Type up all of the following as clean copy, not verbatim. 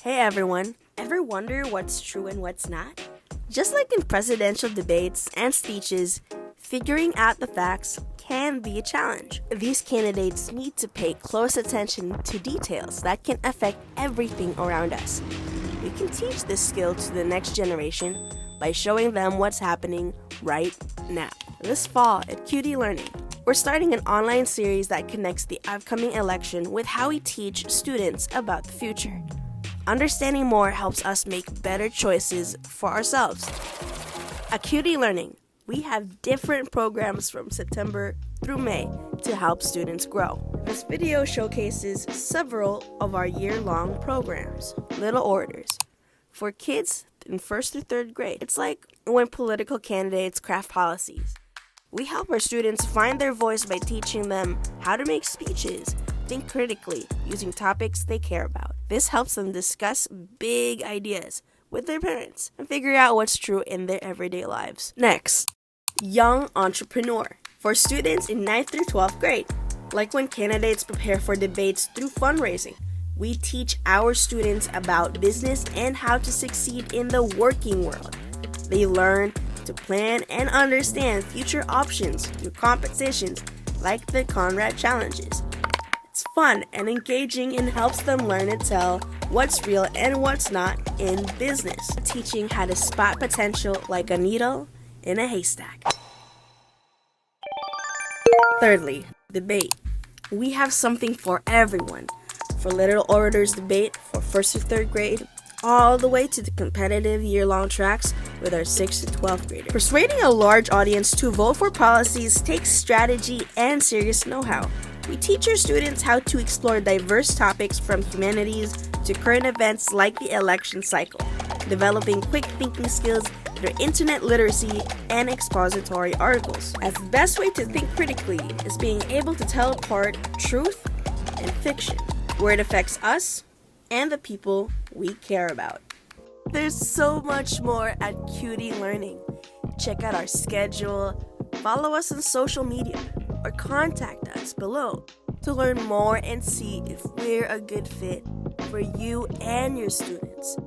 Hey everyone, ever wonder what's true and what's not? Just like in presidential debates and speeches, figuring out the facts can be a challenge. These candidates need to pay close attention to details that can affect everything around us. We can teach this skill to the next generation by showing them what's happening right now. This fall at QD Learning, we're starting an online series that connects the upcoming election with how we teach students about the future. Understanding more helps us make better choices for ourselves. At QD Learning, we have different programs from September through May to help students grow. This video showcases several of our year-long programs. Little Orators. For kids in 1st through 3rd grade, it's like when political candidates craft policies. We help our students find their voice by teaching them how to make speeches, think critically, using topics they care about. This helps them discuss big ideas with their parents and figure out what's true in their everyday lives. Next, Young Entrepreneur. For students in 9th through 12th grade, like when candidates prepare for debates through fundraising, we teach our students about business and how to succeed in the working world. They learn to plan and understand future options through competitions like the Conrad Challenges. It's fun and engaging and helps them learn and tell what's real and what's not in business, teaching how to spot potential like a needle in a haystack. Thirdly, debate. We have something for everyone. For Little Orators debate for 1st to 3rd grade, all the way to the competitive year-long tracks with our 6th to 12th graders. Persuading a large audience to vote for policies takes strategy and serious know-how. We teach our students how to explore diverse topics from humanities to current events like the election cycle, developing quick thinking skills through internet literacy and expository articles. As the best way to think critically is being able to tell apart truth and fiction, where it affects us and the people we care about. There's so much more at QD Learning. Check out our schedule, follow us on social media, or contact us below to learn more and see if we're a good fit for you and your students.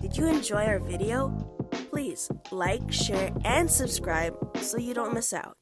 Did you enjoy our video? Please like, share, and subscribe so you don't miss out.